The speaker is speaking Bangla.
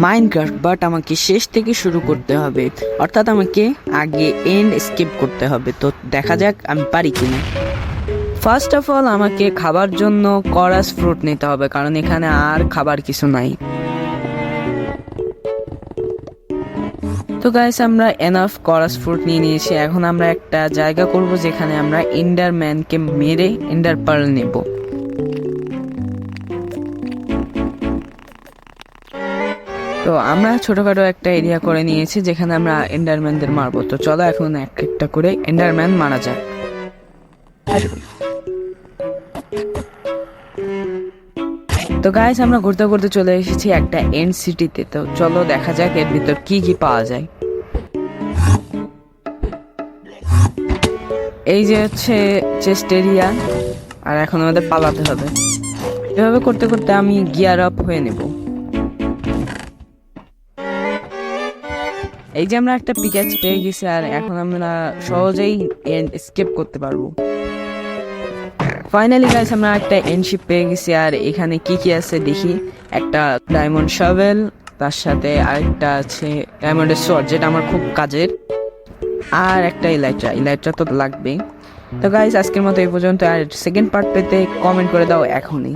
মাইনক্রাফট, বাট আমাকে শেষ থেকে শুরু করতে হবে, অর্থাৎ আমাকে আগে এন্ড স্কিপ করতে হবে। তো দেখা যাক আমি পারি কিনা। ফার্স্ট অফ অল আমাকে খাবার জন্য করাস ফ্রুট নিতে হবে, কারণ এখানে আর খাবার কিছু নাই। তো গাইস, আমরা এনাফ করাস ফ্রুট নিয়ে নিয়েছি। এখন আমরা একটা জায়গা করব যেখানে আমরা এন্ডারম্যানকে মেরে এন্ডার পার্ল নেব। তো আমরা ছোটখাটো একটা এরিয়া করে নিয়েছি যেখানে আমরা এন্ডারম্যানদের মারবো। তো চলো এখন এক একটা করে এন্ডারম্যান মারা যাক। তো গাইস, আমরা ঘুরতে ঘুরতে চলে এসেছি একটা এন্ড সিটিতে। তো চলো দেখা যাক এর ভিতর কি কি পাওয়া যায়। এই যে হচ্ছে চেস্ট এরিয়া, আর এখন আমাদের পালাতে হবে। এভাবে করতে করতে আমি গিয়ার আপ হয়ে নেব। এই যে আমরা একটা পিক্যাচ পেয়ে গেছি, আর এখন আমরা সহজেই এস্কেপ করতে পারবো। ফাইনালি গাইস, আমরা একটা এনশিপ পেয়ে গেছি। আর এখানে কি কি আছে দেখি। একটা ডায়মন্ড শাভেল, তার সাথে আরেকটা আছে ডায়মন্ডের সোয়ার্ড, যেটা আমার খুব কাজের, আর একটা ইলাইট্রা তো লাগবেই। তো গাইস, আজকের মতো এই পর্যন্ত। আর সেকেন্ড পার্ট পেতে কমেন্ট করে দাও এখনই।